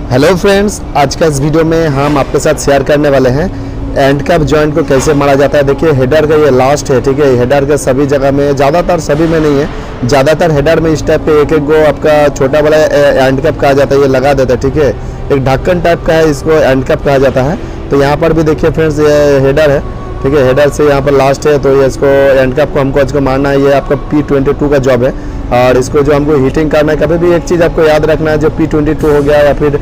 Hello friends, आज का इस वीडियो में हम आपके साथ शेयर करने वाले हैं एंड कैप जॉइंट को कैसे मारा जाता है। देखिए हेडर का ये लास्ट है, ठीक है। हेडर के सभी जगह में, ज़्यादातर सभी में नहीं है, ज़्यादातर हेडर में इस टाइप पे एक एक गो आपका छोटा बड़ा एंड कैप कहा जाता है, ये लगा देता है, ठीक है। एक ढक्कन टाइप का है, इसको एंड कैप कहा जाता है। तो यहाँ पर भी देखिए फ्रेंड्स, ये हेडर है, ठीक है। हेडर से यहाँ पर लास्ट है, तो ये इसको एंड कैप को हमको इसको मारना है। ये आपका P22 का जॉब है और इसको जो हमको हीटिंग करना है, कभी भी एक चीज़ आपको याद रखना है, जो P22 हो गया या फिर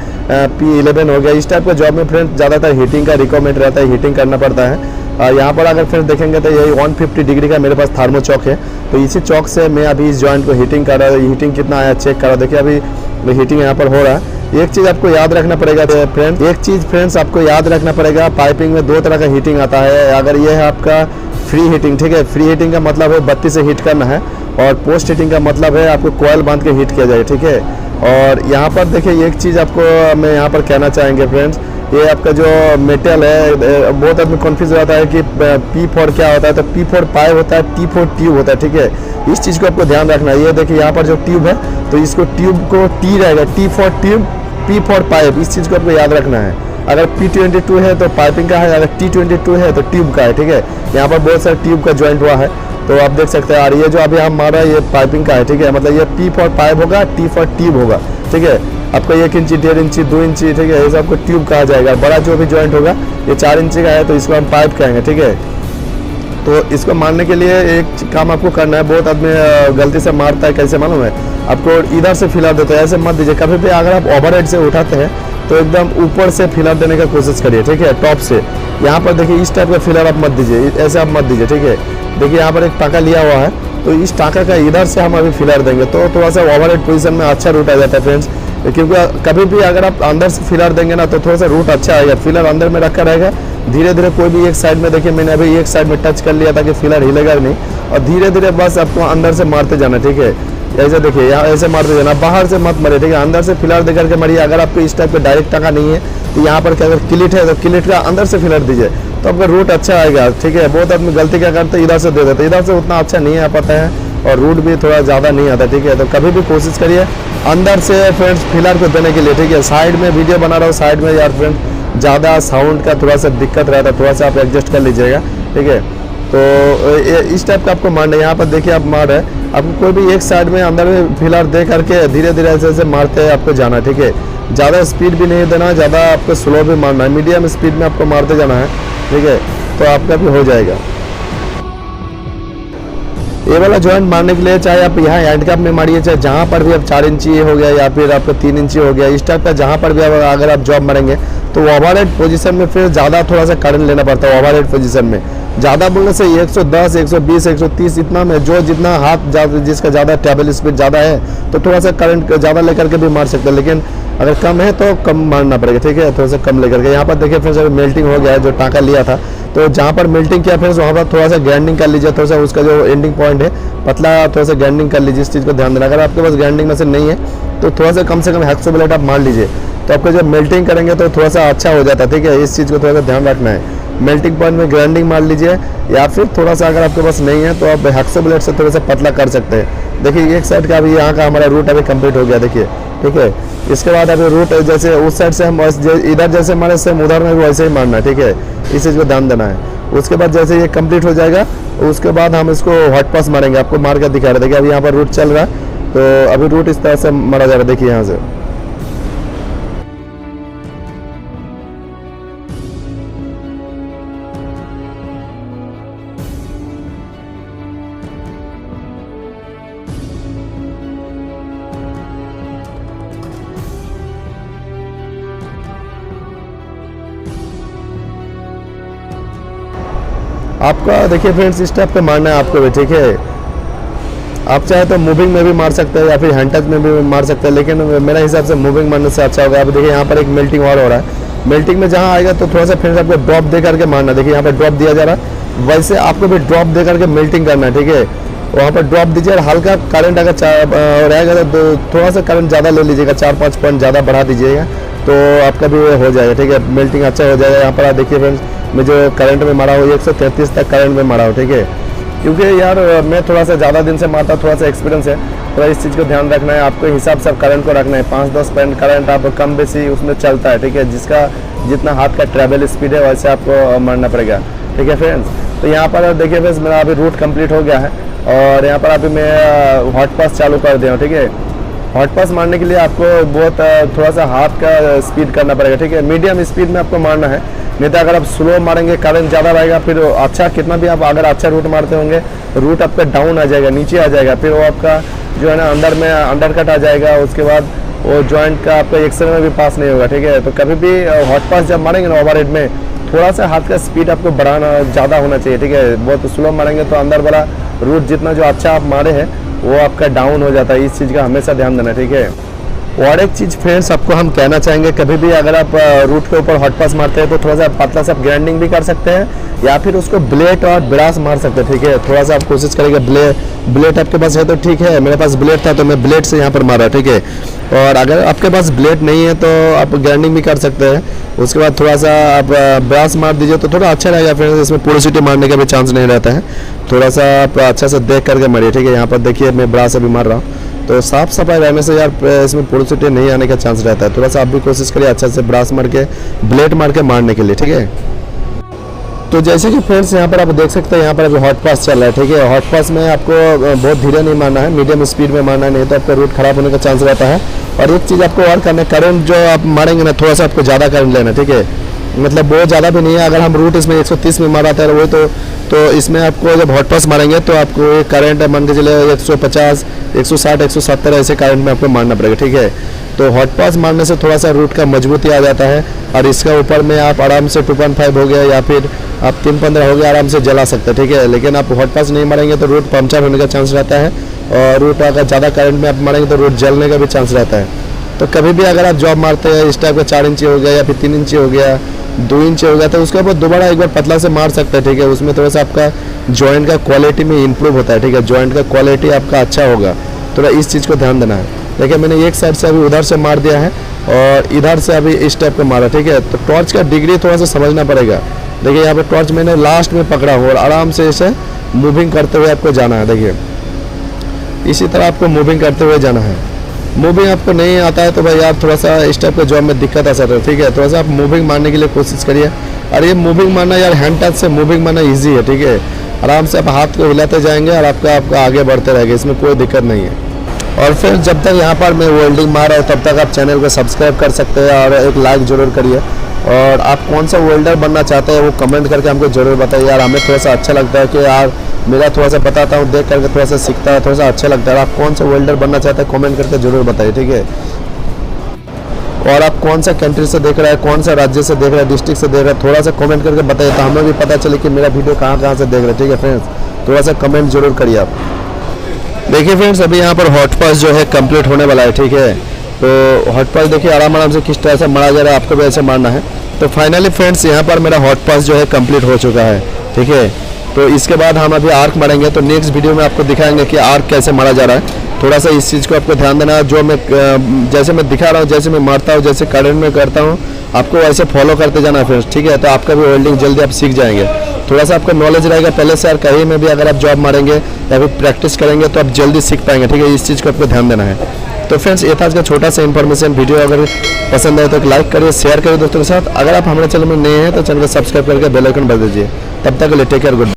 P11 हो गया, इस टाइप का जॉब में फ्रेंड्स ज़्यादातर हीटिंग का रिक्वायरमेंट रहता है, हीटिंग करना पड़ता है। और यहाँ पर अगर फ्रेंड्स देखेंगे तो यही 150 डिग्री का मेरे पास थर्मो चॉक है। तो इसी चॉक से मैं अभी इस जॉइंट को हीटिंग कर रहा हूँ। हीटिंग कितना आया चेक कर रहा हूँ। देखिए अभी हीटिंग यहाँ पर हो रहा है। एक चीज़ आपको याद रखना पड़ेगा फ्रेंड्स, एक चीज़ फ्रेंड्स आपको याद रखना पड़ेगा, पाइपिंग में दो तरह का हीटिंग आता है। अगर ये है आपका फ्री हीटिंग, ठीक है। फ्री हीटिंग का मतलब है बत्ती से हीट करना है, और पोस्ट हीटिंग का मतलब है आपको कॉइल बांध के हीट किया जाए, ठीक है। और यहाँ पर देखिए एक चीज़ आपको मैं यहाँ पर कहना चाहेंगे फ्रेंड्स, ये आपका जो मेटल है, बहुत आदमी कन्फ्यूज हो जाता है कि P4 क्या होता है। तो P4 पाइप होता है, T4 ट्यूब होता है, ठीक है। इस चीज़ को आपको ध्यान रखना है। ये देखिए यहाँ पर जो ट्यूब है, तो इसको ट्यूब को T रहेगा, T4 ट्यूब, P4 पाइप, इस चीज़ को आपको याद रखना है। अगर P22 है तो पाइपिंग का है, अगर T22 है तो ट्यूब का है, ठीक है। यहाँ पर बहुत सारे ट्यूब का जॉइंट हुआ है, तो आप देख सकते हैं। और ये जो अभी हम मार रहा है, ये पाइपिंग का है, ठीक है। मतलब ये P4 पाइप होगा, T4 ट्यूब होगा, ठीक है। आपको 1 इंची, 1.5 इंची, 2 इंची, ठीक है, ये सब आपको ट्यूब कहा जाएगा। बड़ा जो भी जॉइंट होगा, ये 4 इंची का है, तो इसको हम पाइप कहेंगे, ठीक है। तो इसको मारने के लिए एक काम आपको करना है। बहुत आदमी गलती से मारता है, कैसे मालूम है आपको, इधर से फिलर देता है, ऐसे मत दीजिए कभी भी। अगर आप ओवरहेड से उठाते हैं तो एकदम ऊपर से फिलर देने का कोशिश करिए, ठीक है, टॉप से। यहाँ पर देखिए इस टाइप का फिलर आप मत दीजिए, ऐसे आप मत दीजिए, ठीक है। देखिए यहाँ पर एक टाँका लिया हुआ है, तो इस टाँका का इधर से हम अभी फिलर देंगे, तो थोड़ा सा ओवरहेड पोजीशन में अच्छा रूट आ जाता है फ्रेंड्स। क्योंकि कभी भी अगर आप अंदर से फिलर देंगे ना, तो थोड़ा सा रूट अच्छा आएगा। फिलर अंदर में रखा रहेगा, धीरे धीरे कोई भी एक साइड में, देखिए मैंने अभी एक साइड में टच कर लिया था कि फिलर हिलेगा नहीं, और धीरे धीरे बस आपको अंदर से मारते जाना, ठीक है। ऐसे देखिए यहाँ ऐसे मारते जाना, बाहर से मत मारिए, ठीक है। अंदर से फिलर दे करके मारिए। अगर आपको इस टाइप का डायरेक्ट टाँका नहीं है, तो यहाँ पर क्या, अगर क्लिट है तो क्लिट का अंदर से फिलर दीजिए, तो आपका रूट अच्छा आएगा, ठीक है। बहुत आदमी गलती क्या करते हैं, इधर से दे देते, इधर से उतना अच्छा नहीं आ पाता है, और रूट भी थोड़ा ज़्यादा नहीं आता, ठीक है। तो कभी भी कोशिश करिए अंदर से फ्रेंड्स फिलर को देने के लिए, ठीक है। साइड में वीडियो बना रहा हूँ, साइड में यार फ्रेंड्स ज़्यादा साउंड का थोड़ा सा दिक्कत रहता है, थोड़ा सा आप एडजस्ट कर लीजिएगा, ठीक है। तो इस टाइप का आपको मारना है। यहाँ पर देखिए आप मार रहे हैं, आपको कोई भी एक साइड में अंदर में फिलर दे करके धीरे धीरे ऐसे ऐसे मारते हैं आपको जाना, ठीक है। ज़्यादा स्पीड भी नहीं देना, ज़्यादा आपको स्लो भी मारना है, मीडियम स्पीड में आपको मारते जाना है, ठीक है। तो आपका भी हो जाएगा। ये वाला जॉइंट मारने के लिए चाहे आप यहाँ एंड कैप में मारिए, चाहे जहाँ पर भी आप 4 इंची हो गया या फिर आपको 3 इंची हो गया, इस टाइप का जहाँ पर भी अगर आप जॉब मारेंगे, तो ओवरहेड पोजीशन में फिर ज़्यादा थोड़ा सा करंट लेना पड़ता है। ओवरहेड पोजीशन में ज़्यादा बोलने से 110, 120, 130 इतना में, जो जितना हाथ जिसका ज़्यादा टेबल स्पीड ज़्यादा है, तो थोड़ा सा करंट ज़्यादा लेकर के भी मार सकते हैं। लेकिन अगर कम है तो कम मारना पड़ेगा, ठीक है, थोड़ा सा कम लेकर के। यहाँ पर देखिए फिर जब मेल्टिंग हो गया है, जो टाँका लिया था, तो जहाँ पर मेल्टिंग किया फिर वहाँ पर थोड़ा सा ग्राइंडिंग कर लीजिए, थोड़ा सा उसका जो एंडिंग पॉइंट है पतला, थोड़ा सा ग्राइंडिंग कर लीजिए। इस चीज़ को ध्यान देना। अगर आपके पास ग्राइंडिंग मशीन नहीं है, तो थोड़ा सा कम से कम हैक्सो ब्लेड आप मार लीजिए, तो आपको जब मेल्टिंग करेंगे तो थोड़ा सा अच्छा हो जाता है, ठीक है। इस चीज़ को थोड़ा सा ध्यान रखना है। मेल्टिंग पॉइंट में ग्राइंडिंग मार लीजिए, या फिर थोड़ा सा अगर आपके पास नहीं है तो आप हैक्सो ब्लेड से थोड़ा सा पतला कर सकते हैं। देखिए एक साइड का अभी यहाँ का हमारा रूट अभी कंप्लीट हो गया, देखिए, ठीक है। इसके बाद अभी रूट जैसे उस साइड से हम इधर जैसे मारे, सेम उधर में भी वैसे ही मारना है, ठीक है। इस चीज़ को ध्यान देना है। उसके बाद जैसे ये कंप्लीट हो जाएगा, उसके बाद हम इसको हॉट पास मारेंगे। आपको मार कर दिखा रहे, देखिए अभी यहाँ पर रूट चल रहा है, तो अभी रूट इस तरह से मारा जा रहा है, देखिए यहाँ से। आपका देखिए फ्रेंड्स इस टाइप पे मारना है आपको भी, ठीक है। आप चाहे तो मूविंग में भी मार सकते हैं या फिर हैंड टच में भी मार सकते हैं, लेकिन मेरे हिसाब से मूविंग मारने से अच्छा होगा। आप देखिए यहाँ पर एक मेल्टिंग और हो रहा है। मेल्टिंग में जहाँ आएगा तो थोड़ा सा फ्रेंड्स आपको ड्रॉप दे करके मारना। देखिए यहाँ पर ड्रॉप दिया जा रहा है, वैसे आपको भी ड्रॉप दे करके मेल्टिंग करना है, ठीक है। वहाँ पर ड्रॉप दीजिए, और हल्का करंट अगर रहेगा तो थोड़ा सा करंट ज़्यादा ले लीजिएगा, 4-5 पॉइंट ज़्यादा बढ़ा दीजिएगा, तो आपका भी हो जाएगा, ठीक है। मेल्टिंग अच्छा हो जाएगा। यहाँ पर आप देखिए फ्रेंड्स, मैं जो करंट में मारा हूँ 133 तक करंट में मारा हूँ, ठीक है। क्योंकि यार मैं थोड़ा सा ज़्यादा दिन से मारता, थोड़ा सा एक्सपीरियंस है, थोड़ा इस चीज़ को ध्यान रखना है, आपको हिसाब से करंट को रखना है। 5-10 पॉइंट करंट आप कम बेसी उसमें चलता है, ठीक है, जिसका जितना हाथ का ट्रैवल स्पीड है वैसे आपको मारना पड़ेगा, ठीक है फ्रेंड्स। तो यहाँ पर देखिए फ्रेंड्स, मेरा अभी रूट कंप्लीट हो गया है और यहाँ पर अभी मैं हॉट पास चालू कर दिया हूँ, ठीक है। हॉट पास मारने के लिए आपको बहुत थोड़ा सा हाथ का स्पीड करना पड़ेगा, ठीक है, मीडियम स्पीड में आपको मारना है। नहीं तो अगर आप स्लो मारेंगे करंट ज़्यादा रहेगा, फिर अच्छा कितना भी आप अगर अच्छा रूट मारते होंगे, रूट आपका डाउन आ जाएगा, नीचे आ जाएगा, फिर वो आपका जो है ना अंदर में अंडर कट आ जाएगा, उसके बाद वो जॉइंट का आपका एक्सरे में भी पास नहीं होगा, ठीक है। तो कभी भी हॉट पास जब मारेंगे ना ओवर हेड में, थोड़ा सा हाथ का स्पीड आपको बढ़ाना ज़्यादा होना चाहिए, ठीक है। बहुत स्लो मारेंगे तो अंदर वाला रूट जितना जो अच्छा आप मारे हैं वो आपका डाउन हो जाता है, इस चीज़ का हमेशा ध्यान देना, ठीक है। और एक चीज़ फ्रेंड्स आपको हम कहना चाहेंगे, कभी भी अगर आप रूट के ऊपर हॉट पास मारते हैं तो थोड़ा सा पतला सा ग्राइंडिंग भी कर सकते हैं या फिर उसको ब्लेड और ब्रास मार सकते हैं, ठीक है। थोड़ा सा आप कोशिश करेंगे, ब्लेड आपके पास है तो ठीक है, मेरे पास ब्लेड था तो मैं ब्लेड से यहाँ पर मारा, ठीक है। और अगर आपके पास ब्लेड नहीं है तो आप ग्राइंडिंग भी कर सकते हैं, उसके बाद थोड़ा सा आप ब्रास मार दीजिए तो थोड़ा अच्छा रहेगा फ्रेंड्स। इसमें पोरोसिटी मारने का भी चांस नहीं रहता है, थोड़ा सा आप अच्छा से देख करके मारिए, ठीक है। यहाँ पर देखिए मैं ब्रास अभी मार रहा हूँ, तो साफ सफाई रहने से यार इसमें पोरोसिटी नहीं आने का चांस रहता है। थोड़ा सा आप भी कोशिश करिए अच्छा से ब्रास मार के ब्लेड मार के मारने के लिए, ठीक है। तो जैसे कि फ्रेंड्स यहाँ पर आप देख सकते हैं, यहाँ पर अभी हॉट पास चल रहा है, ठीक है। हॉट पास में आपको बहुत धीरे नहीं मारना है, मीडियम स्पीड में मारना है, नहीं तो आपका रूट खराब होने का चांस रहता है। और एक चीज़ आपको और करना है, करंट जो आप मारेंगे ना थोड़ा सा आपको ज़्यादा करंट लेना, ठीक है, मतलब बहुत ज़्यादा भी नहीं है। अगर हम रूट इसमें 130 में मारा था वो तो इसमें आपको जब हॉट पास मारेंगे तो आपको एक करंट मान के चले 150, 160, 170 ऐसे करंट में आपको मारना पड़ेगा, ठीक है। तो हॉट पास मारने से थोड़ा सा रूट का मजबूती आ जाता है और इसका ऊपर में आप आराम से 2.5 हो गया या फिर आप 3.15 हो गया आराम से जला सकते हैं, ठीक है। लेकिन आप हॉट पास नहीं मारेंगे तो रूट पंचर होने का चांस रहता है और रूट अगर ज़्यादा करंट में आप मारेंगे तो रूट जलने का भी चांस रहता है। तो कभी भी अगर आप जॉब मारते हैं इस टाइप का 4 इंची हो गया या फिर 3 इंची हो गया, 2 इंच हो गया, तो उसके ऊपर दोबारा एक बार पतला से मार सकते हैं, ठीक है। उसमें थोड़ा सा आपका जॉइंट का क्वालिटी में इंप्रूव होता है, ठीक है, जॉइंट का क्वालिटी आपका अच्छा होगा, थोड़ा इस चीज़ को ध्यान देना है। देखिए मैंने एक साइड से अभी उधर से मार दिया है और इधर से अभी इस टाइप का मारा, ठीक है। तो टॉर्च का डिग्री थोड़ा सा समझना पड़ेगा। देखिए यहाँ पे टॉर्च मैंने लास्ट में पकड़ा हूँ और आराम से इसे मूविंग करते हुए आपको जाना है, देखिए इसी तरह आपको मूविंग करते हुए जाना है। मूविंग आपको नहीं आता है तो भाई यार थोड़ा सा इस टाइप के जॉब में दिक्कत आ सकता है, ठीक है। थोड़ा सा आप मूविंग मारने के लिए कोशिश करिए। और ये मूविंग मारना यार हैंड टच से मूविंग मारना ईजी है, ठीक है। आराम से आप हाथ को हिलाते जाएंगे और आपका आगे बढ़ते रहेगा, इसमें कोई दिक्कत नहीं है। और फिर जब तक यहाँ पर मैं वेल्डिंग मार रहा हूँ तब तक आप चैनल को सब्सक्राइब कर सकते हैं और एक लाइक ज़रूर करिए। और आप कौन सा वेल्डर बनना चाहते हैं वो कमेंट करके हमको ज़रूर बताइए यार, हमें थोड़ा सा अच्छा लगता है कि यार मेरा थोड़ा सा बताता हूँ देख करके थोड़ा सा सीखता है, थोड़ा सा अच्छा लगता है। आप कौन सा वेल्डर बनना चाहते हैं कमेंट करके ज़रूर बताइए, ठीक है। और आप कौन सा कंट्री से देख रहे हैं, कौन सा राज्य से देख रहे हैं, डिस्ट्रिक्ट से देख रहे हैं, थोड़ा सा कमेंट करके बताइए तो हमें भी पता चले कि मेरा वीडियो कहाँ से देख रहे हैं, ठीक है फ्रेंड्स। थोड़ा सा कमेंट जरूर करिए आप। देखिए फ्रेंड्स अभी यहाँ पर हॉट पास जो है कंप्लीट होने वाला है, ठीक है। तो हॉट पास देखिए आराम से किस तरह से मारा जा रहा है, आपको भी ऐसे मारना है। तो फाइनली फ्रेंड्स यहाँ पर मेरा हॉट पास जो है कंप्लीट हो चुका है, ठीक है। तो इसके बाद हम अभी आर्क मारेंगे, तो नेक्स्ट वीडियो में आपको दिखाएंगे कि आर्क कैसे मारा जा रहा है। थोड़ा सा इस चीज़ को आपको ध्यान देना है, जो मैं जैसे मैं दिखा रहा हूँ, जैसे मैं मारता हूँ, जैसे करंट में करता हूँ, आपको वैसे फॉलो करते जाना है फ्रेंड्स, ठीक है। तो आपका भी वेल्डिंग जल्दी आप सीख जाएंगे। थोड़ा सा आपका नॉलेज रहेगा पहले से, यार कहीं में भी अगर आप जॉब मारेंगे या फिर प्रैक्टिस करेंगे तो आप जल्दी सीख पाएंगे, ठीक है। इस चीज़ को आपको ध्यान देना है। तो फ्रेंड्स ये था आज का छोटा सा इन्फॉर्मेशन वीडियो। अगर पसंद आए तो लाइक करिए, शेयर करिए दोस्तों के साथ। अगर आप हमारे चैनल में नए हैं तो चैनल को सब्सक्राइब करके बेल आइकन बजा दीजिए। तब तक के लिए टेक केयर, गुड।